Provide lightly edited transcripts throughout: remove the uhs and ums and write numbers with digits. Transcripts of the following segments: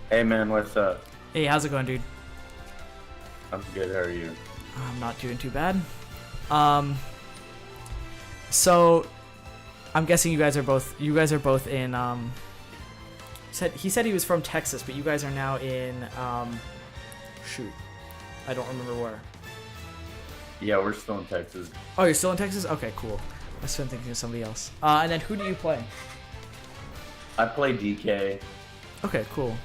Hey man, what's up? Hey, how's it going, dude? I'm good, how are you? I'm not doing too bad. Um, so I'm guessing you guys are both in he said he was from Texas, but you guys are now in shoot. I don't remember where. Yeah, we're still in Texas. Oh, you're still in Texas? Okay, cool. I was thinking of somebody else. And then who do you play? I play DK. Okay, cool.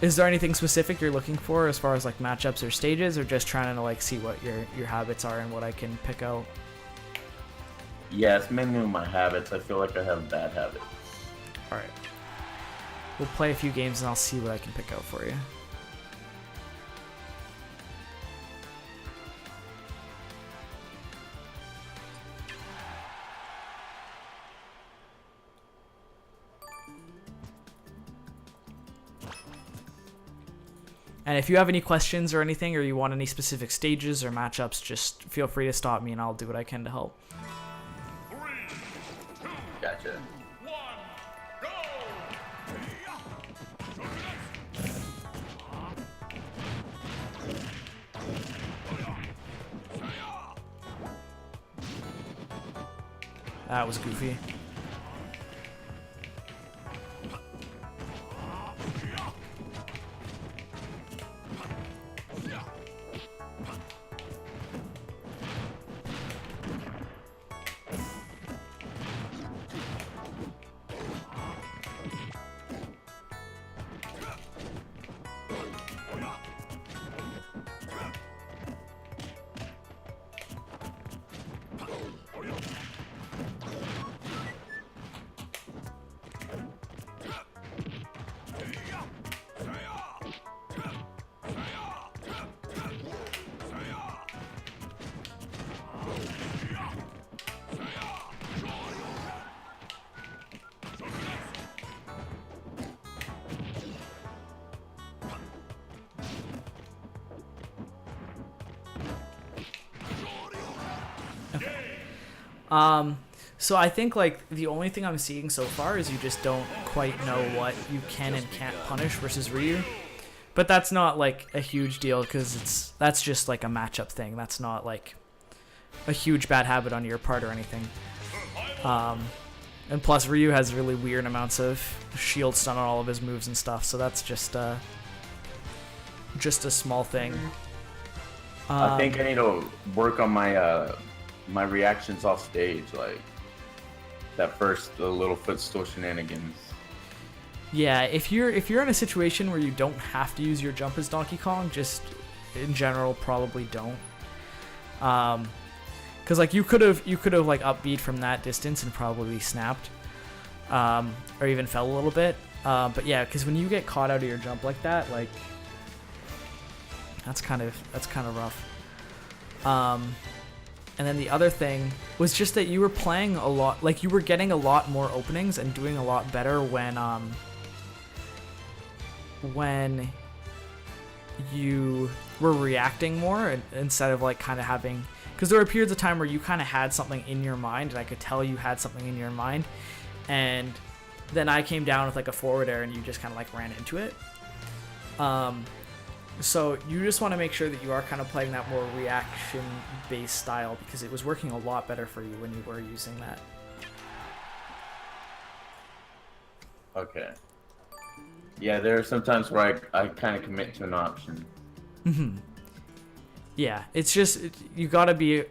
Is there anything specific you're looking for as far as like matchups or stages, or just trying to like see what your habits are and what I can pick out? Yeah, it's mainly my habits. I feel like I have bad habits. All right. We'll play a few games and I'll see what I can pick out for you. And if you have any questions or anything, or you want any specific stages or matchups, just feel free to stop me and I'll do what I can to help. Gotcha. That was goofy. So I think like the only thing I'm seeing so far is you just don't quite know what you can and can't punish versus Ryu. But that's not like a huge deal because that's just like a matchup thing. That's not like a huge bad habit on your part or anything. And plus Ryu has really weird amounts of shield stun on all of his moves and stuff, so that's just a small thing. I think I need to work on my my reactions off stage, like that first little footstool shenanigans. Yeah, if you're in a situation where you don't have to use your jump as Donkey Kong, just in general probably don't. Cause like you could have like upbeat from that distance and probably snapped, or even fell a little bit. But yeah, cause when you get caught out of your jump like that, like that's kind of rough. And then the other thing was just that you were playing a lot, like you were getting a lot more openings and doing a lot better when you were reacting more instead of like kind of having, because there were periods of time where you kind of had something in your mind and I could tell you had something in your mind, and then I came down with like a forward air and you just kind of like ran into it. So you just want to make sure that you are kind of playing that more reaction-based style, because it was working a lot better for you when you were using that. Okay. Yeah, there are some times where I kind of commit to an option. Mm-hmm. Yeah, it's just you gotta be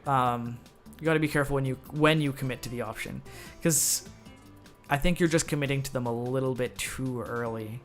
careful when you commit to the option, because I think you're just committing to them a little bit too early.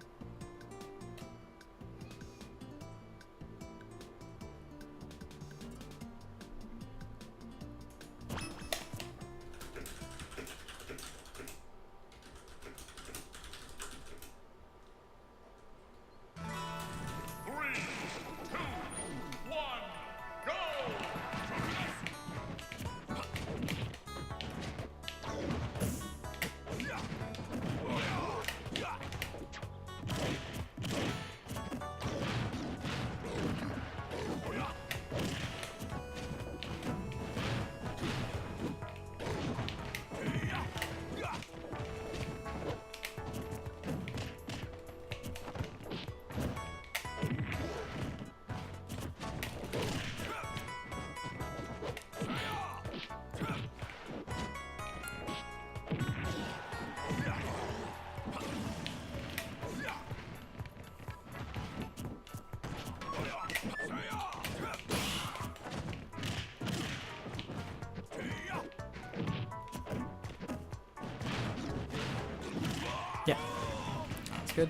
Yeah, that's good.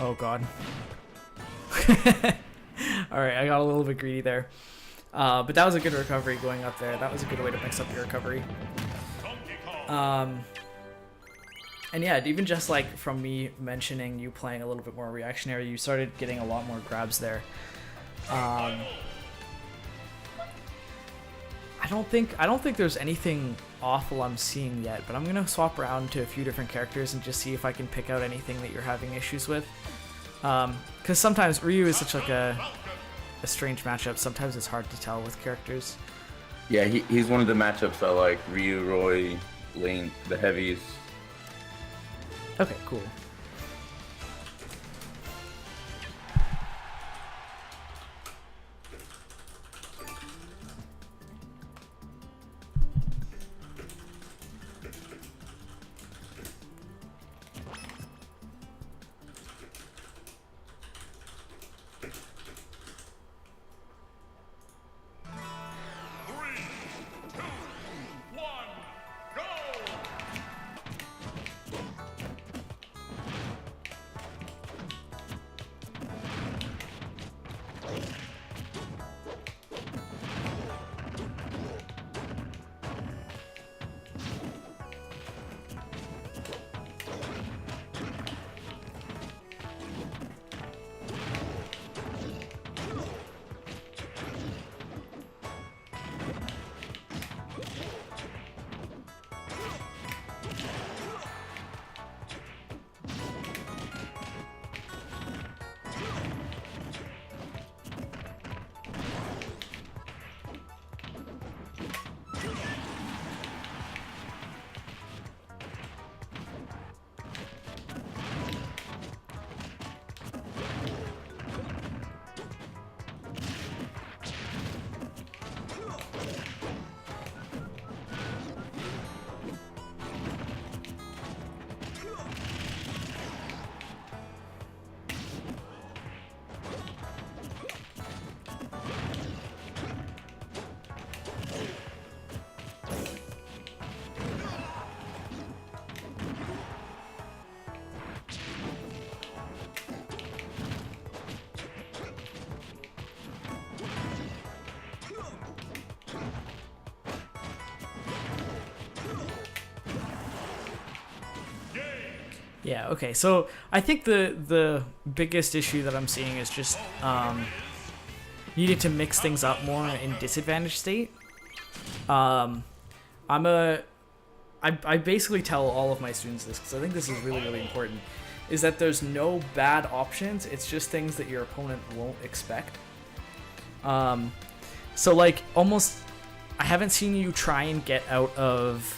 Oh god. Alright, I got a little bit greedy there. But that was a good recovery going up there. That was a good way to mix up your recovery. And yeah, even just like from me mentioning you playing a little bit more reactionary, you started getting a lot more grabs there. I don't think there's anything awful I'm seeing yet, but I'm gonna swap around to a few different characters and just see if I can pick out anything that you're having issues with. Because sometimes Ryu is such like a strange matchup. Sometimes it's hard to tell with characters. Yeah, he's one of the matchups I like. Ryu, Roy, Link, the heavies. Okay, cool. Yeah, okay, so I think the biggest issue that I'm seeing is just needing to mix things up more in disadvantage state. I basically tell all of my students this because I think this is really, really important, is that there's no bad options, it's just things that your opponent won't expect. So like almost, I haven't seen you try and get out of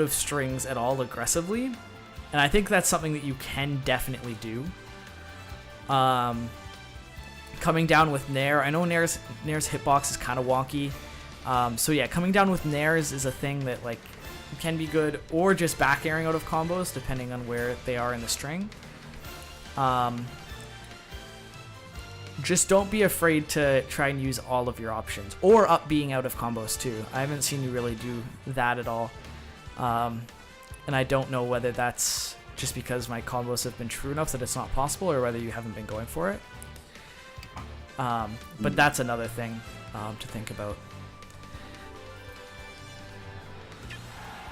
strings at all aggressively, and I think that's something that you can definitely do. Coming down with Nair, I know Nair's hitbox is kind of wonky, so yeah, coming down with Nairs is a thing that like can be good, or just back airing out of combos depending on where they are in the string. Just don't be afraid to try and use all of your options, or up being out of combos too. I haven't seen you really do that at all. And I don't know whether that's just because my combos have been true enough that it's not possible, or whether you haven't been going for it. But that's another thing to think about.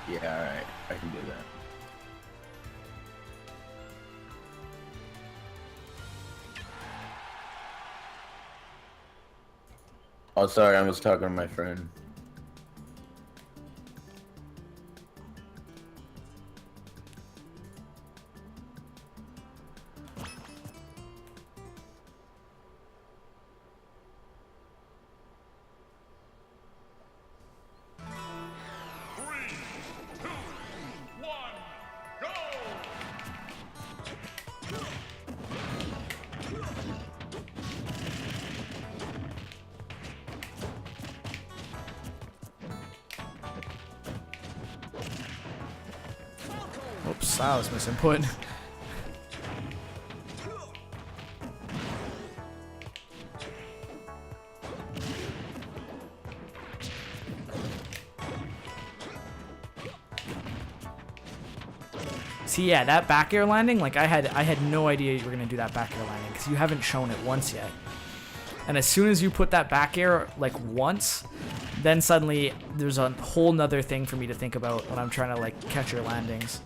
Yeah, alright. I can do that. Oh, sorry, I was talking to my friend. Oops, that was misinput. See, yeah, that back air landing, like I had no idea you were gonna do that back air landing because you haven't shown it once yet. And as soon as you put that back air like once, then suddenly there's a whole nother thing for me to think about when I'm trying to like catch your landings.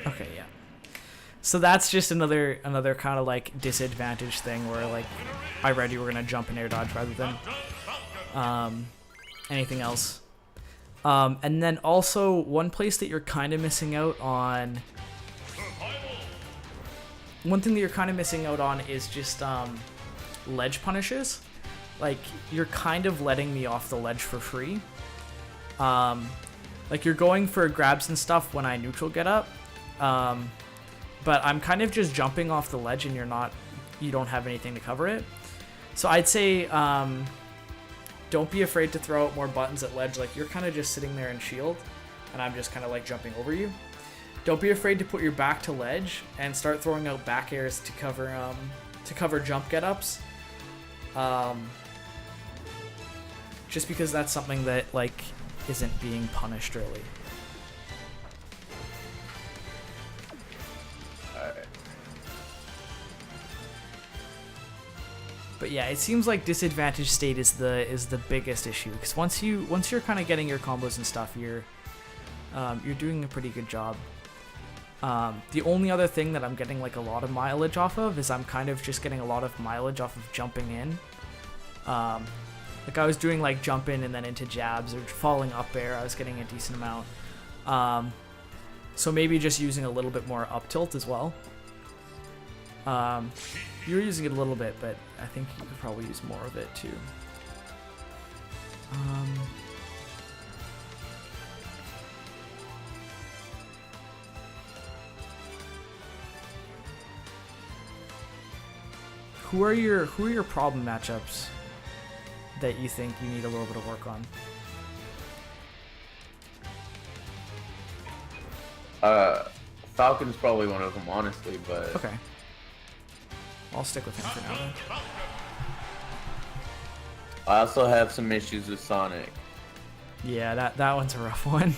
Okay, yeah. So that's just another kind of like disadvantage thing where like I read you were gonna jump and air dodge rather than anything else. And then also one place that you're kind of missing out on. One thing that you're kind of missing out on is just ledge punishes. Like you're kind of letting me off the ledge for free. Like you're going for grabs and stuff when I neutral get up. But I'm kind of just jumping off the ledge and you don't have anything to cover it. So I'd say, don't be afraid to throw out more buttons at ledge. Like you're kind of just sitting there in shield and I'm just kind of like jumping over you. Don't be afraid to put your back to ledge and start throwing out back airs to cover jump get ups. Just because that's something that like isn't being punished really. But yeah, it seems like disadvantage state is the biggest issue because once you're kind of getting your combos and stuff, you're doing a pretty good job. The only other thing that I'm getting like a lot of mileage off of is I'm kind of just getting a lot of mileage off of jumping in. Like I was doing like jump in and then into jabs or falling up air. I was getting a decent amount. So maybe just using a little bit more up tilt as well. You were using it a little bit, but I think you could probably use more of it too. Who are your problem matchups that you think you need a little bit of work on? Falcon's probably one of them, honestly, but okay. I'll stick with him for now then. I also have some issues with Sonic. Yeah, that one's a rough one.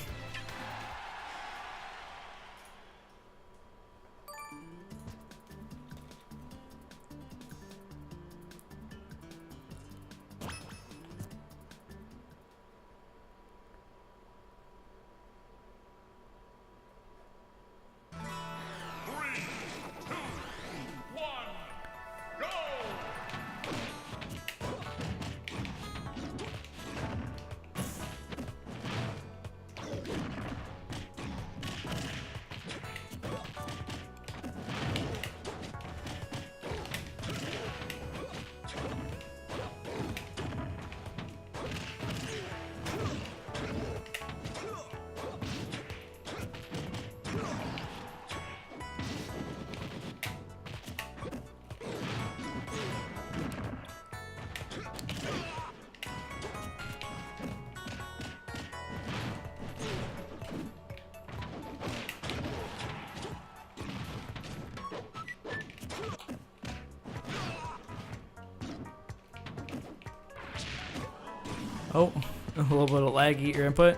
Oh, a little bit of lag, eat your input.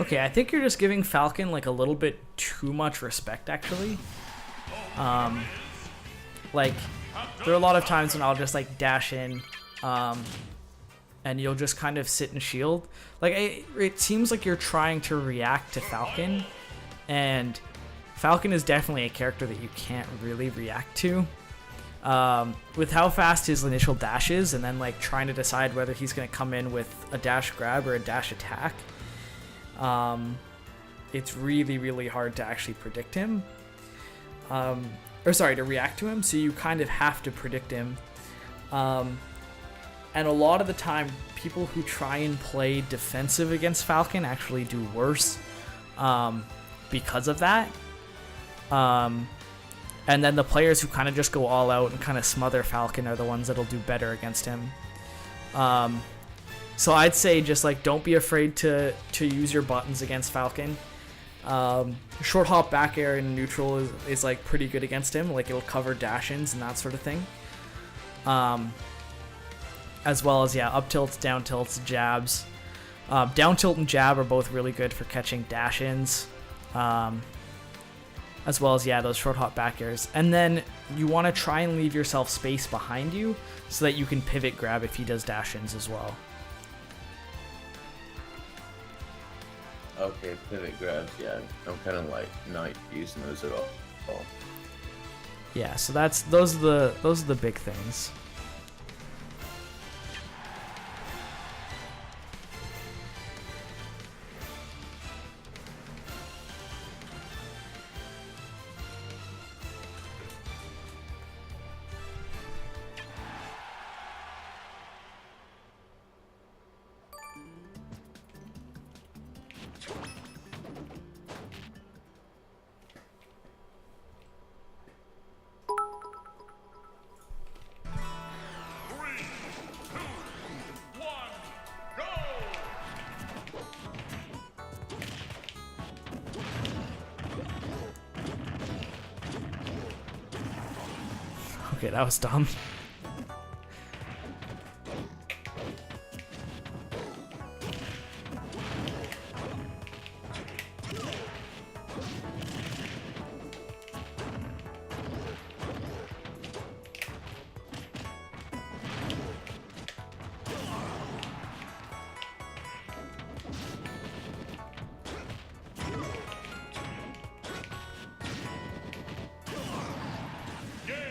Okay, I think you're just giving Falcon like a little bit too much respect, actually. Like, there are a lot of times when I'll just like dash in, and you'll just kind of sit and shield. Like, it seems like you're trying to react to Falcon, and Falcon is definitely a character that you can't really react to. With how fast his initial dash is, and then like trying to decide whether he's going to come in with a dash grab or a dash attack, it's really, really hard to actually predict him. Or sorry, to react to him, so you kind of have to predict him. And a lot of the time, people who try and play defensive against Falcon actually do worse because of that. And then the players who kind of just go all out and kind of smother Falcon are the ones that'll do better against him. So I'd say just like don't be afraid to use your buttons against Falcon. Short hop back air in neutral is like pretty good against him. Like it'll cover dash-ins and that sort of thing. As well as, yeah, up tilts, down tilts, jabs. Down tilt and jab are both really good for catching dash-ins. As well as, yeah, those short hop back airs. And then you want to try and leave yourself space behind you so that you can pivot grab if he does dash-ins as well. Okay, pivot grabs, yeah. I'm kind of like not using those at all. Yeah, so those are the big things. Okay, that was dumb.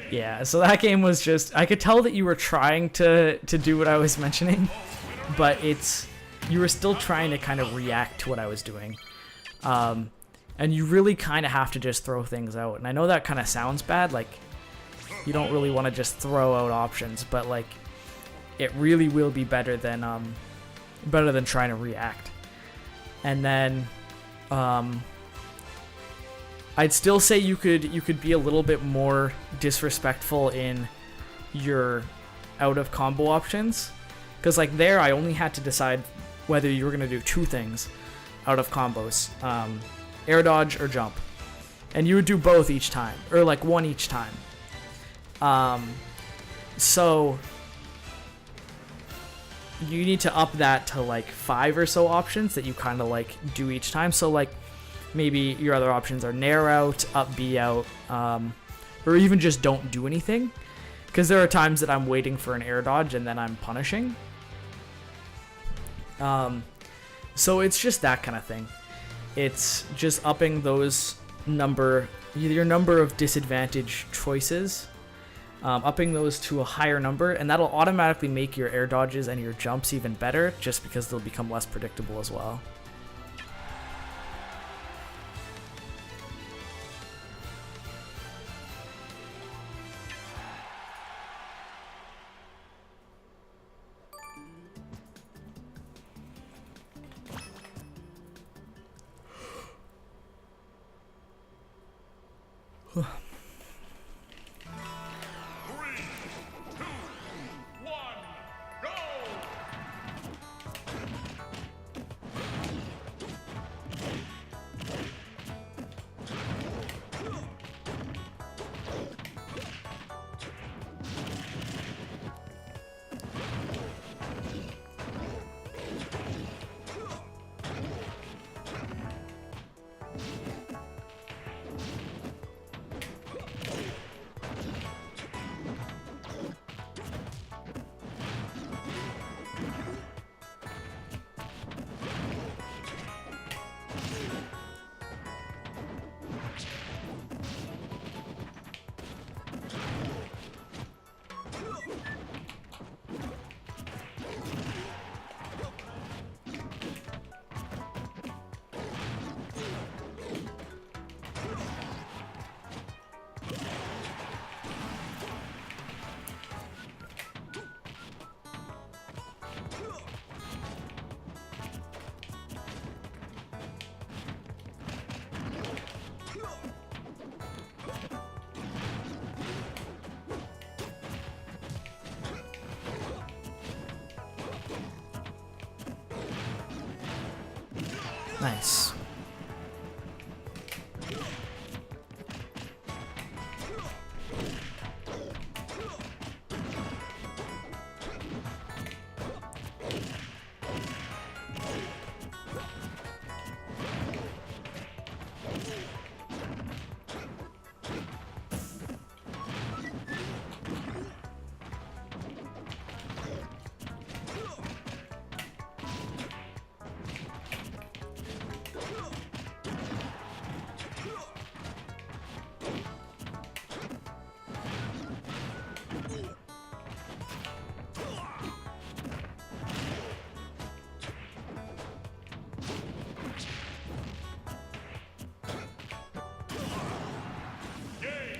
Yeah, so that game was just, I could tell that you were trying to do what I was mentioning, but you were still trying to kind of react to what I was doing. And you really kind of have to just throw things out. And I know that kind of sounds bad, like you don't really want to just throw out options, but like it really will be better than trying to react. And then I'd still say you could be a little bit more disrespectful in your out of combo options, because like there I only had to decide whether you were gonna do two things out of combos, air dodge or jump, and you would do both each time, or like one each time. So you need to up that to like 5 or so options that you kind of like do each time. So like maybe your other options are nair out, up B out, or even just don't do anything. Because there are times that I'm waiting for an air dodge and then I'm punishing. So it's just that kind of thing. It's just upping those your number of disadvantage choices, upping those to a higher number, and that'll automatically make your air dodges and your jumps even better, just because they'll become less predictable as well. Nice.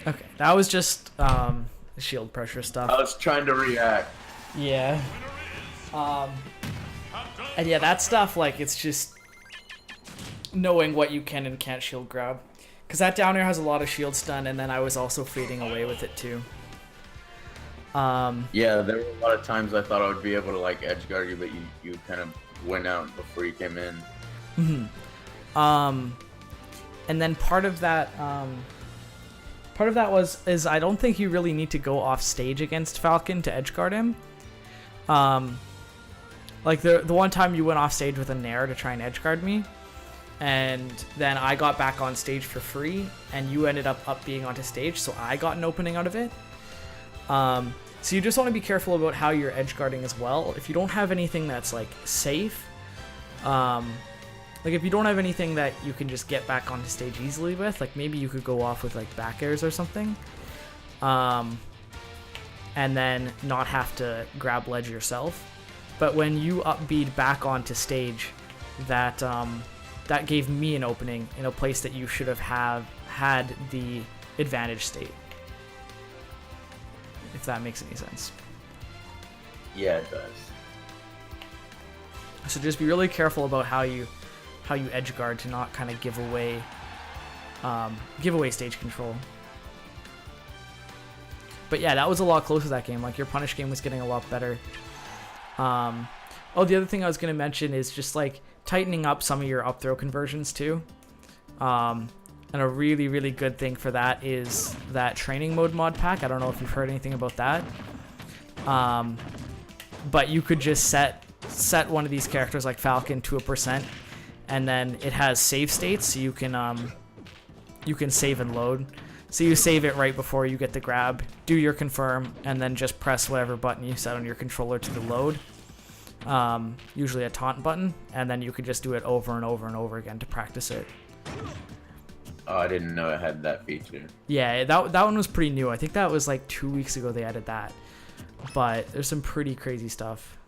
Okay, that was just shield pressure stuff. I was trying to react. Yeah. And yeah, that stuff, like, it's just knowing what you can and can't shield grab. Because that down air has a lot of shield stun, and then I was also fading away with it too. Yeah, there were a lot of times I thought I would be able to like edge guard you, but you kind of went out before you came in. And then part of that is I don't think you really need to go off stage against Falcon to edge guard him. Like the one time you went off stage with a Nair to try and edge guard me, and then I got back on stage for free, and you ended up being onto stage, so I got an opening out of it. So you just want to be careful about how you're edge guarding as well. If you don't have anything that's like safe, like if you don't have anything that you can just get back onto stage easily with, like maybe you could go off with like back airs or something, and then not have to grab ledge yourself. But when you up-bead back onto stage, that gave me an opening in a place that you should have had the advantage state. If that makes any sense. Yeah, it does. So just be really careful about how you edge guard to not kind of give away stage control. But yeah, that was a lot closer, that game. Like, your punish game was getting a lot better. Oh, the other thing I was going to mention is just like tightening up some of your up throw conversions too. And a really, really good thing for that is that training mode mod pack. I don't know if you've heard anything about that. But you could just set one of these characters like Falcon to 1%, and then it has save states, so you can save and load. So you save it right before you get the grab, do your confirm, and then just press whatever button you set on your controller to the load. Usually a taunt button, and then you could just do it over and over and over again to practice it. Oh, I didn't know it had that feature. Yeah, that one was pretty new. I think that was like 2 weeks ago they added that. But there's some pretty crazy stuff.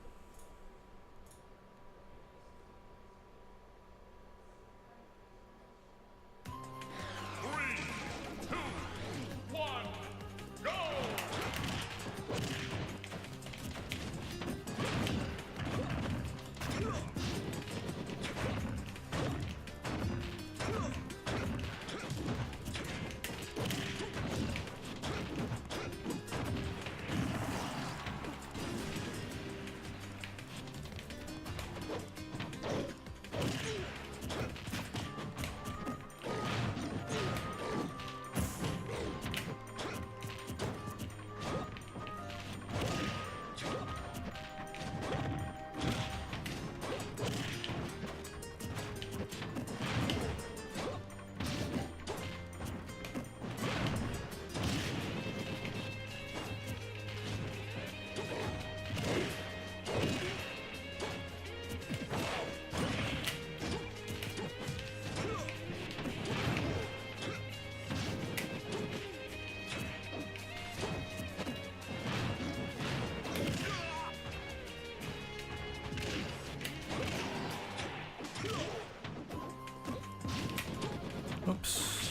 Oops.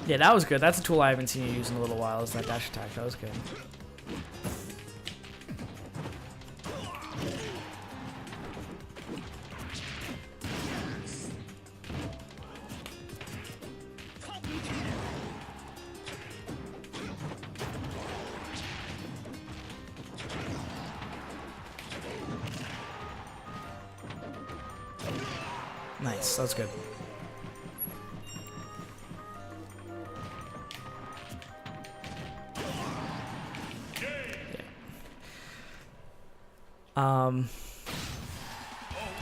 Yeah, that was good. That's a tool I haven't seen you use in a little while, is that dash attack. That was good. Nice. That's good.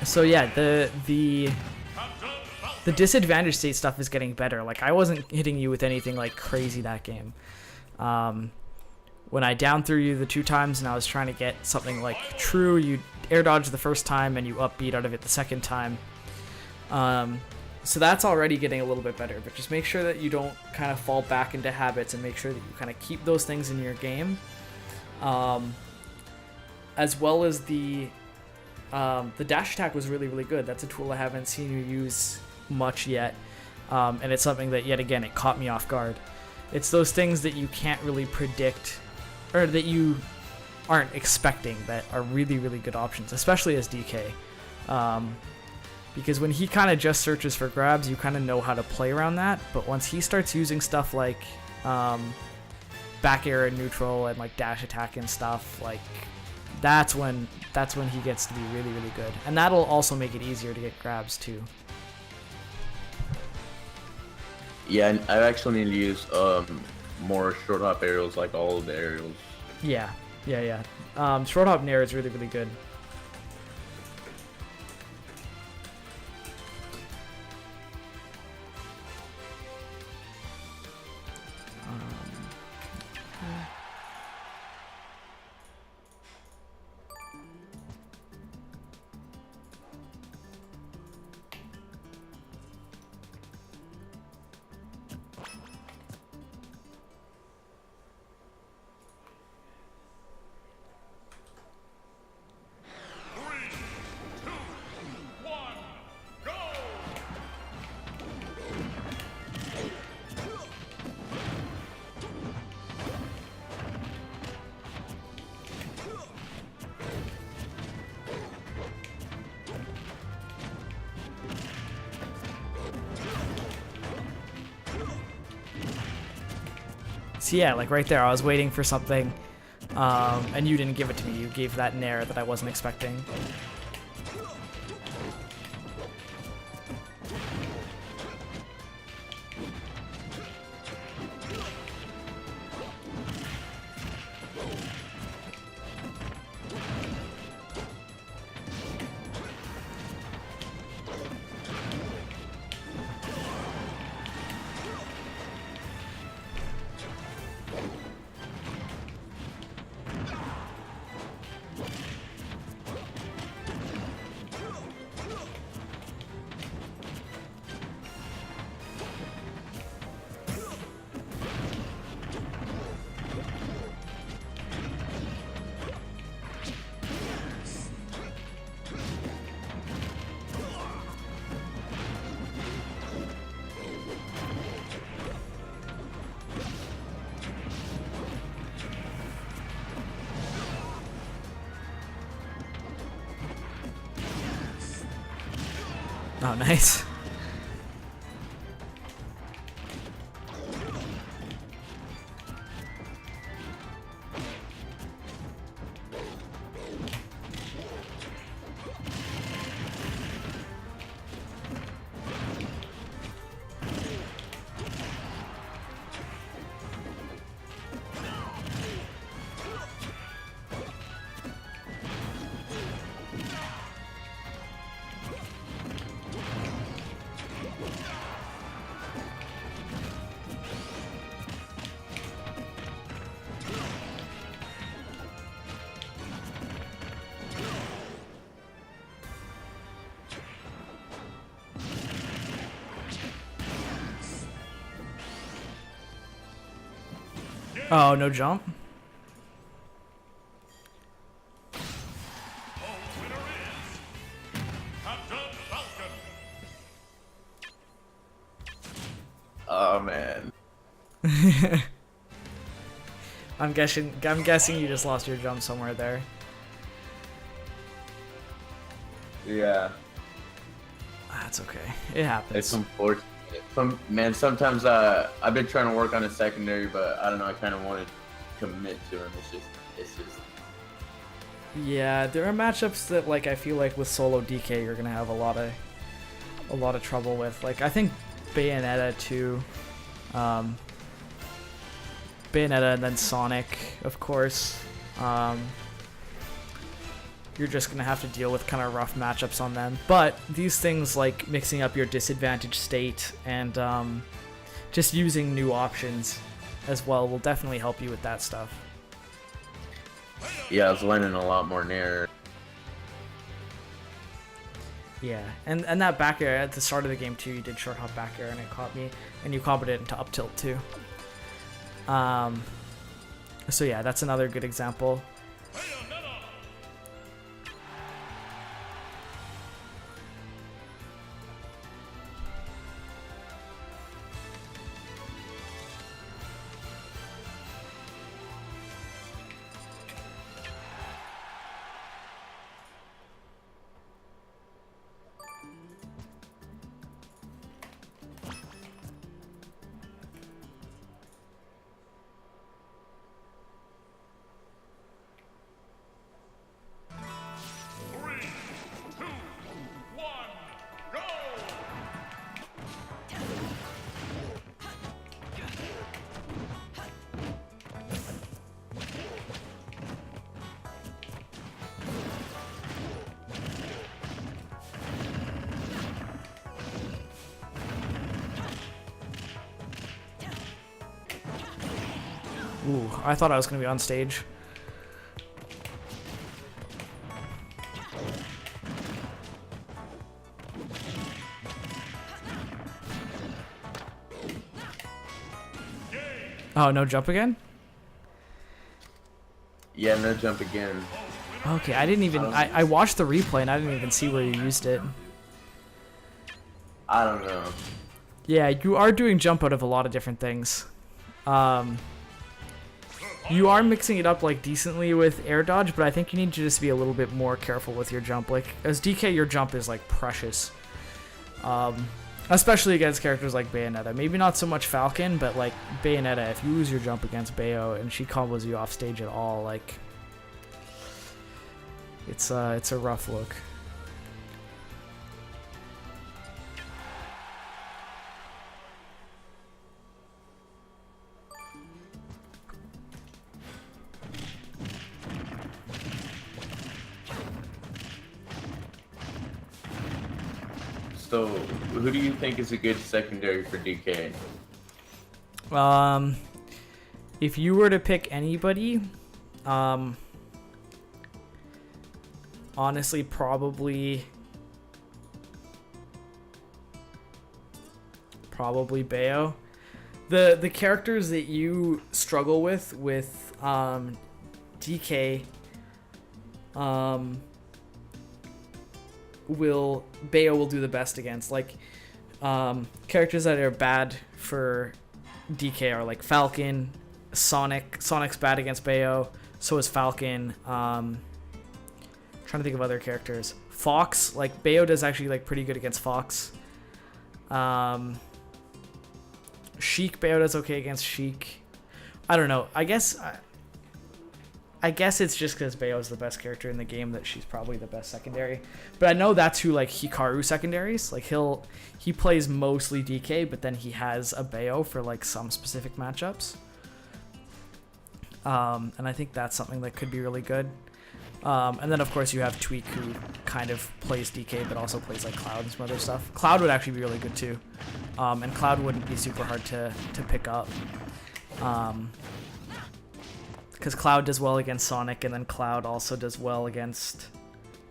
So yeah, the disadvantage state stuff is getting better. Like, I wasn't hitting you with anything like crazy that game. When I down threw you the 2 times and I was trying to get something like true, you air dodge the first time and you upbeat out of it the second time. So that's already getting a little bit better, but just make sure that you don't kind of fall back into habits and make sure that you kind of keep those things in your game. As well as the dash attack was really, really good. That's a tool I haven't seen you use much yet. And it's something that, yet again, it caught me off guard. It's those things that you can't really predict, or that you aren't expecting, that are really, really good options, especially as DK. Because when he kind of just searches for grabs, you kind of know how to play around that. But once he starts using stuff like back air and neutral and like dash attack and stuff, like that's when he gets to be really, really good. And that'll also make it easier to get grabs too. Yeah, I actually need to use more short hop aerials, like all of the aerials. Yeah. Short hop nair is really, really good. So yeah, like right there, I was waiting for something, and you didn't give it to me. You gave that nair that I wasn't expecting. Oh, nice. Oh, no jump? Oh man. I'm guessing you just lost your jump somewhere there. Yeah. That's okay. It happens. It's unfortunate. Sometimes I've been trying to work on a secondary, but I don't know. I kind of want to commit to him. It's just. Yeah, there are matchups that, like, I feel like with solo DK, you're gonna have a lot a lot of trouble with. Like, I think Bayonetta too. Bayonetta and then Sonic, of course. You're just going to have to deal with kind of rough matchups on them. But these things like mixing up your disadvantage state and just using new options as well will definitely help you with that stuff. Yeah, I was learning a lot more Nair. Yeah, and that back air at the start of the game too, you did short hop back air and it caught me, and you comboed it into up tilt too. So yeah, that's another good example. Ooh, I thought I was going to be on stage. Oh, no jump again? Yeah, no jump again. Okay, I didn't even... I watched the replay and I didn't even see where you used it. I don't know. Yeah, you are doing jump out of a lot of different things. You are mixing it up like decently with air dodge, but I think you need to just be a little bit more careful with your jump. Like, as DK, your jump is like precious. Especially against characters like Bayonetta. Maybe not so much Falcon, but like Bayonetta, if you lose your jump against Bayo and she combos you off stage at all, like it's a rough look. So, who do you think is a good secondary for DK? If you were to pick anybody, honestly, probably Bayo. The characters that you struggle with DK, Bayo will do the best against. Like, characters that are bad for DK are like Falcon, Sonic. Sonic's bad against Bayo, so is Falcon. Trying to think of other characters. Fox, like Bayo does actually like pretty good against Fox. Sheik, Bayo does okay against Sheik. I don't know. I guess it's just because Bayo is the best character in the game that she's probably the best secondary. But I know that's who like Hikaru secondaries. Like he plays mostly DK, but then he has a Bayo for like some specific matchups. And I think that's something that could be really good. And then of course you have Tweak, who kind of plays DK but also plays like Cloud and some other stuff. Cloud would actually be really good too. And Cloud wouldn't be super hard to pick up. Because Cloud does well against Sonic, and then Cloud also does well against...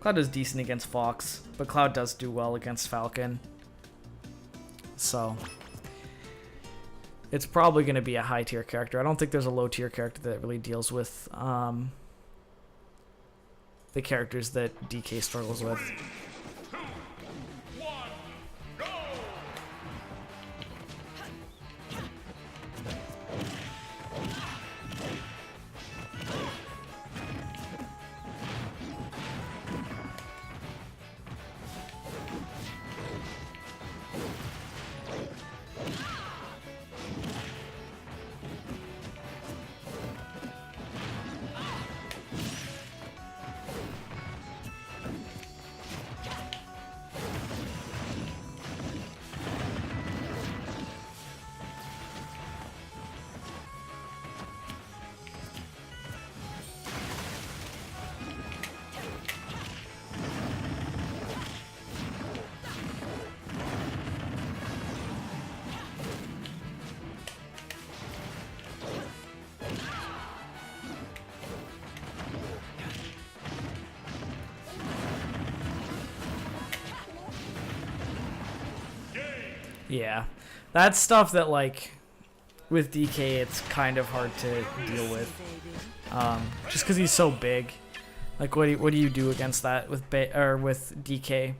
Cloud does decent against Fox, but Cloud does do well against Falcon. So, it's probably going to be a high tier character. I don't think there's a low tier character that really deals with the characters that DK struggles with. Yeah, that's stuff that like with DK it's kind of hard to deal with, just because he's so big. Like, what do you do against that with with DK?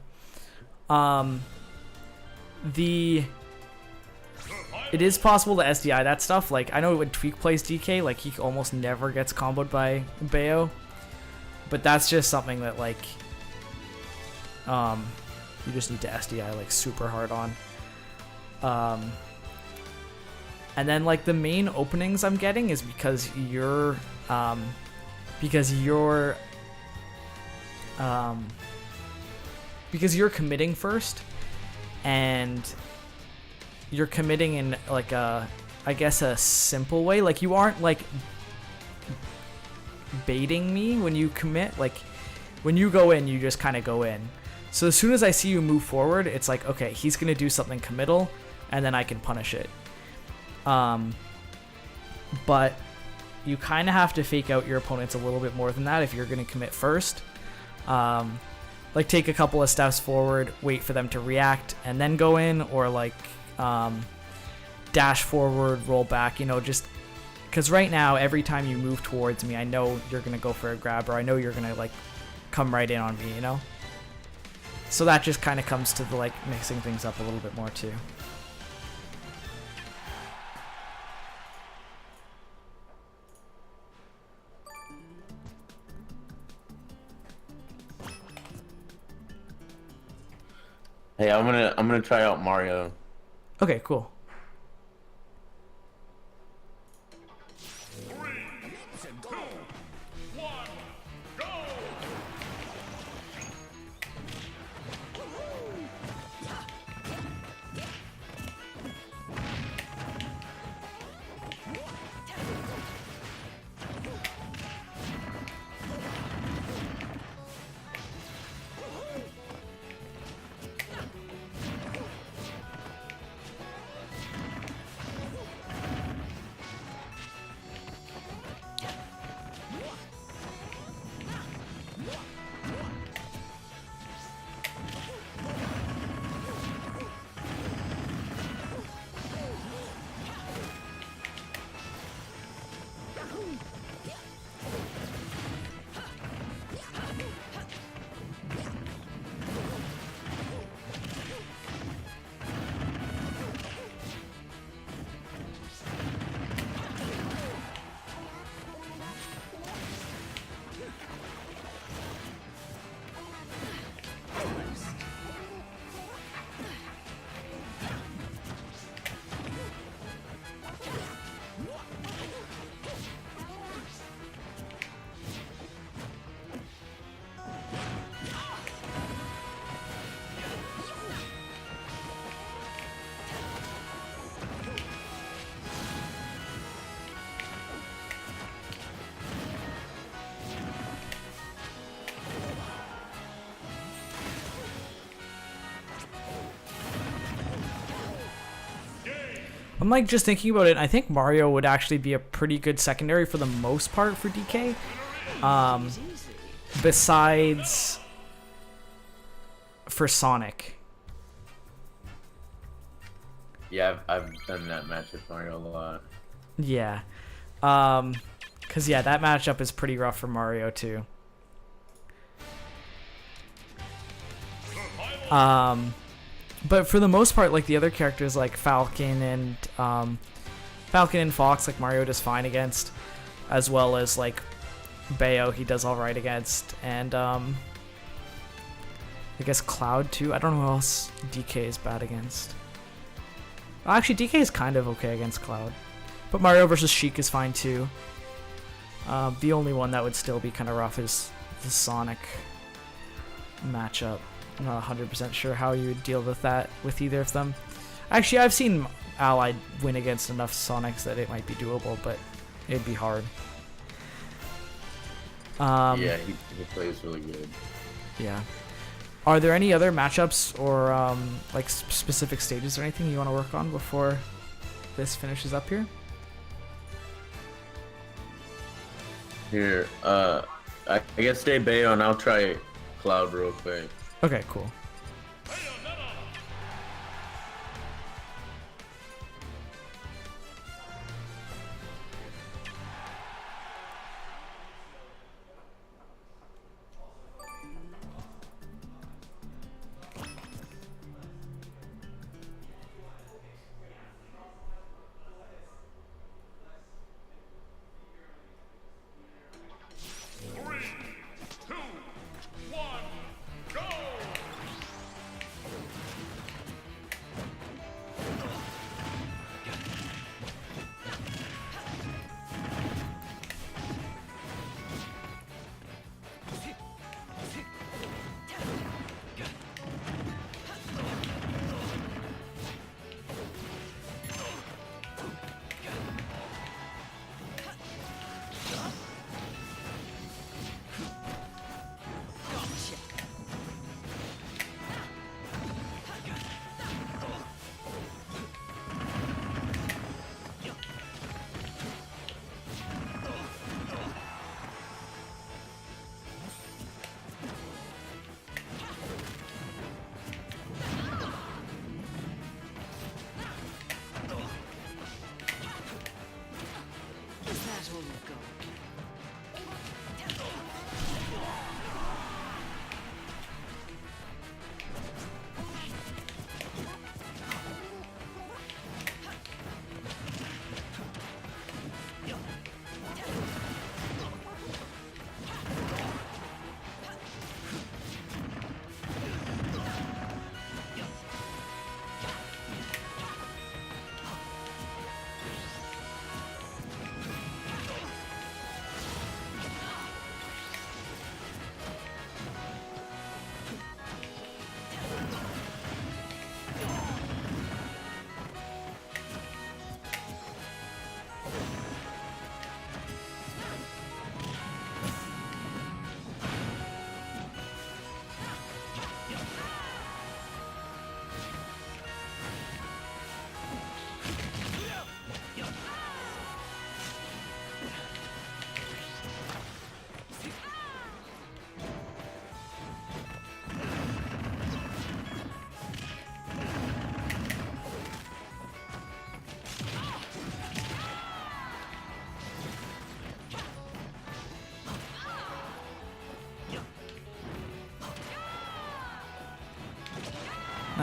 It is possible to SDI that stuff. Like, I know when Tweak plays DK, like he almost never gets comboed by Bayo, but that's just something that like you just need to SDI like super hard on. And then like the main openings I'm getting is because you're committing first, and you're committing in like I guess a simple way. Like you aren't like baiting me when you commit. Like when you go in, you just kind of go in. So as soon as I see you move forward, it's like, okay, he's gonna do something committal, and then I can punish it. But you kind of have to fake out your opponents a little bit more than that if you're gonna commit first. Like take a couple of steps forward, wait for them to react, and then go in, or like dash forward, roll back, you know, just because right now every time you move towards me, I know you're gonna go for a grab, or I know you're gonna like come right in on me, you know. So that just kind of comes to the like mixing things up a little bit more too. Hey, I'm gonna try out Mario. Okay, cool. I'm like just thinking about it. I think Mario would actually be a pretty good secondary for the most part for DK. Besides for Sonic. Yeah, I've done that match with Mario a lot. Yeah. Cause yeah, that matchup is pretty rough for Mario too. But for the most part, like the other characters like Falcon and Fox, like Mario does fine against, as well as like Bayo, he does all right against, and I guess Cloud too. I don't know who else DK is bad against. Actually, DK is kind of okay against Cloud, but Mario versus Sheik is fine too. The only one that would still be kind of rough is the Sonic matchup. I'm not 100% sure how you would deal with that with either of them. Actually, I've seen Allied win against enough Sonics that it might be doable, but it'd be hard. Yeah, he plays really good. Yeah. Are there any other matchups or like specific stages or anything you want to work on before this finishes up here? Here, I guess stay Bayo and I'll try Cloud real quick. Okay, cool.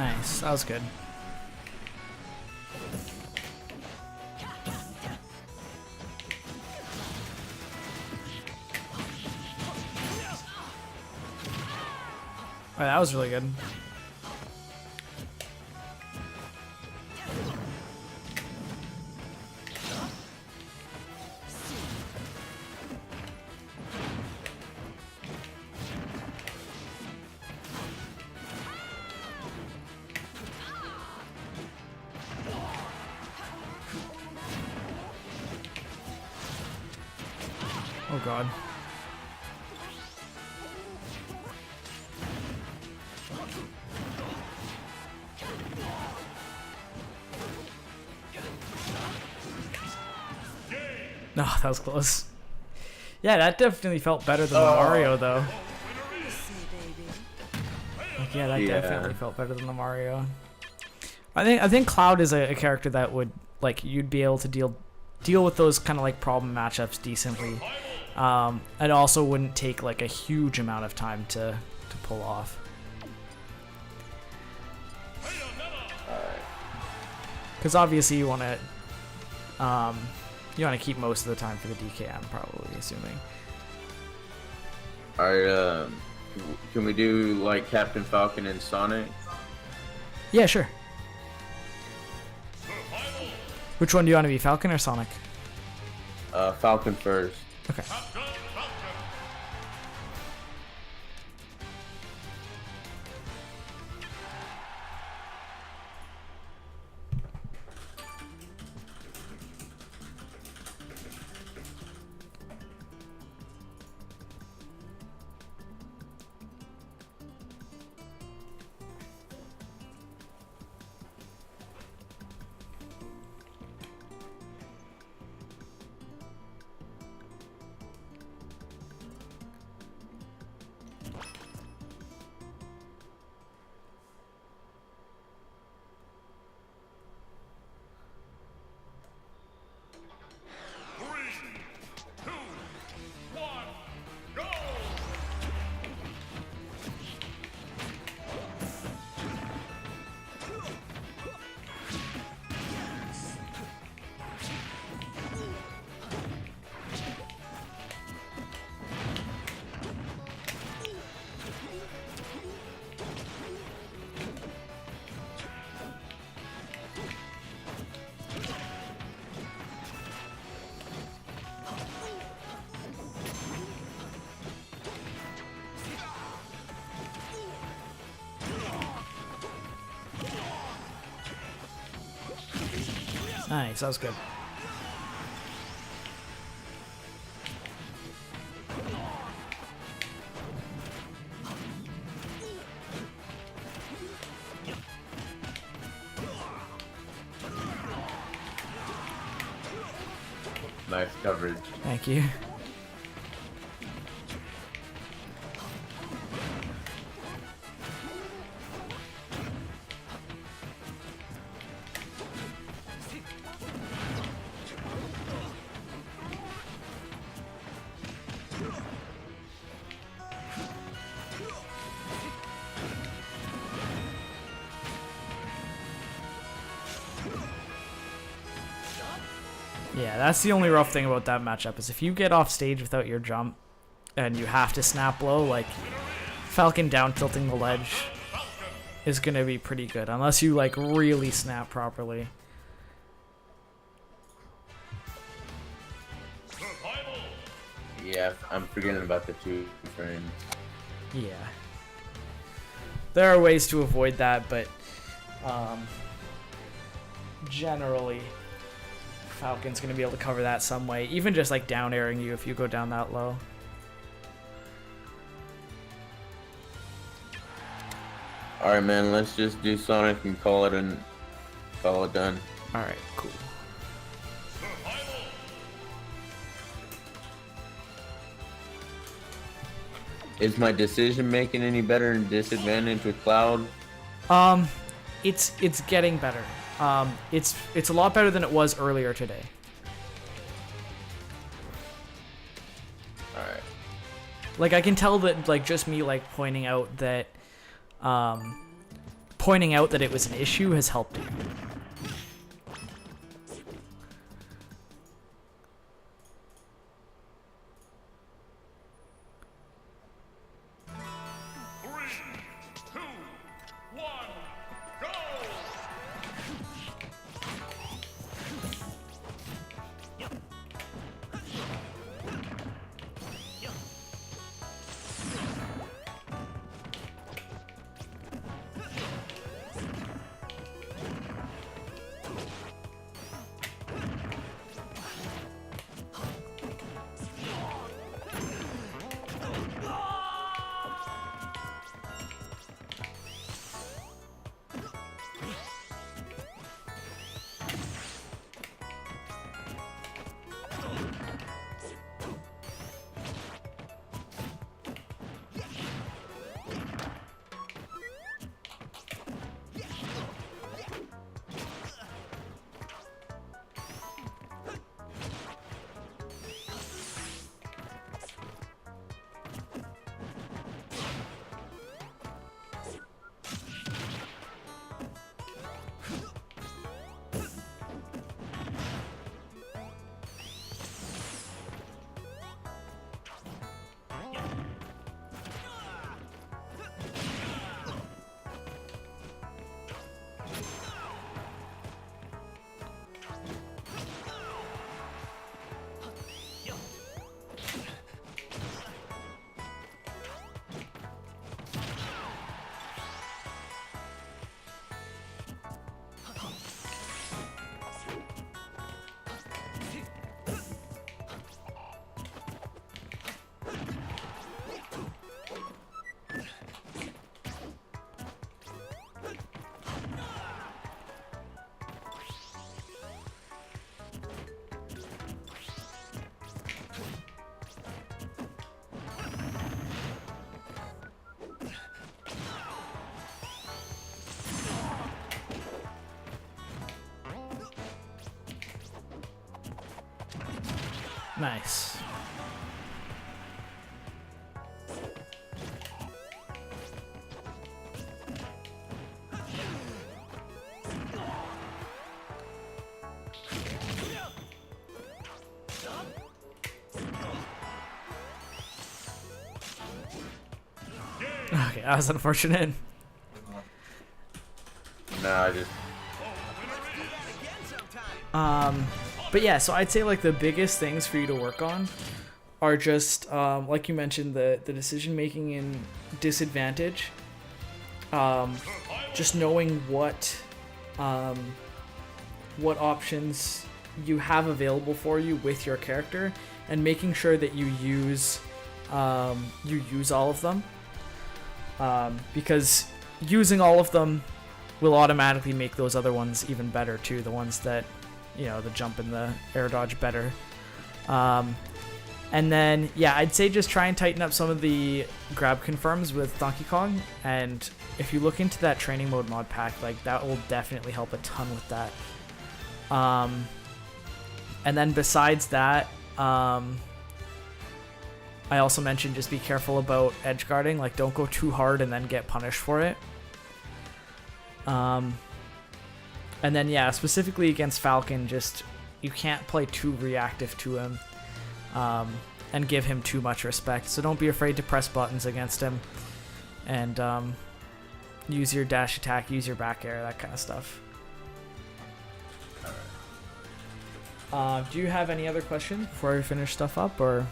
Nice. That was good. Oh, that was really good. Oh god. No, that was close. Yeah, that definitely felt better than the Mario, though. Like, yeah, that definitely felt better than the Mario. I think Cloud is a character that would, like, you'd be able to deal with those kind of like problem matchups decently, and also wouldn't take like a huge amount of time to pull off. Because obviously you want to keep most of the time for the DK. I'm probably assuming. Alright, can we do like Captain Falcon and Sonic? Yeah, sure. Which one do you want to be, Falcon or Sonic? Falcon first. Okay. Nice, that was good. Nice coverage. Thank you. Yeah, that's the only rough thing about that matchup is if you get off stage without your jump and you have to snap low, like Falcon down tilting the ledge is going to be pretty good unless you like really snap properly. Yeah, I'm forgetting about the 2 frames. Yeah. There are ways to avoid that, but generally Falcon's going to be able to cover that some way, even just like down airing you if you go down that low. Alright man, let's just do Sonic and call it done. Alright, cool. Is my decision making any better and disadvantage with Cloud? It's getting better. It's a lot better than it was earlier today. Alright. Like I can tell that like just me like pointing out that pointing out that it was an issue has helped you. Nice. Okay, that was unfortunate. No, I just... But yeah, so I'd say like the biggest things for you to work on are just, like you mentioned, the decision making and disadvantage. Just knowing what options you have available for you with your character, and making sure that you use all of them. Because using all of them will automatically make those other ones even better too. The ones that, you know, the jump and the air dodge better. And then, yeah, I'd say just try and tighten up some of the grab confirms with Donkey Kong. And if you look into that training mode mod pack, like that will definitely help a ton with that. And then besides that, I also mentioned just be careful about edge guarding. Like, don't go too hard and then get punished for it. And then, yeah, specifically against Falcon, just you can't play too reactive to him and give him too much respect. So don't be afraid to press buttons against him and use your dash attack, use your back air, that kind of stuff. Do you have any other questions before we finish stuff up, or?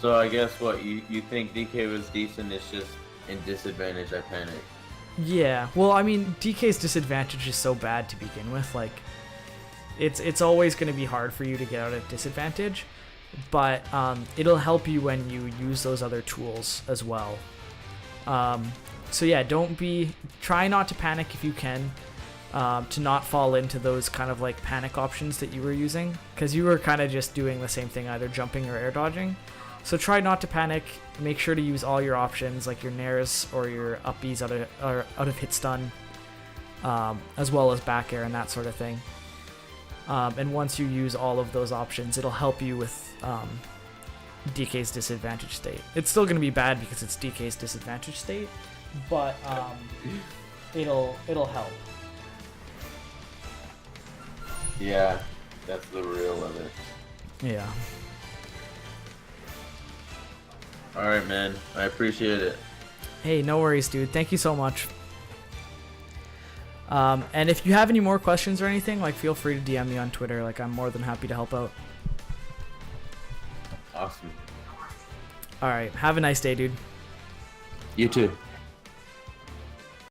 So I guess what you think DK was decent, it's just in disadvantage I panic. Yeah, well, I mean, DK's disadvantage is so bad to begin with. Like, it's always going to be hard for you to get out at disadvantage, but it'll help you when you use those other tools as well. So yeah, try not to panic if you can, to not fall into those kind of like panic options that you were using, because you were kind of just doing the same thing, either jumping or air dodging. So try not to panic. Make sure to use all your options, like your nairs or your up Bs out of hit stun, as well as back air and that sort of thing. And once you use all of those options, it'll help you with DK's disadvantage state. It's still gonna be bad because it's DK's disadvantage state, but it'll help. Yeah, that's the real of it. Yeah. All right, man. I appreciate it. Hey, no worries, dude. Thank you so much. And if you have any more questions or anything, like, feel free to DM me on Twitter. Like, I'm more than happy to help out. Awesome. All right. Have a nice day, dude. You too.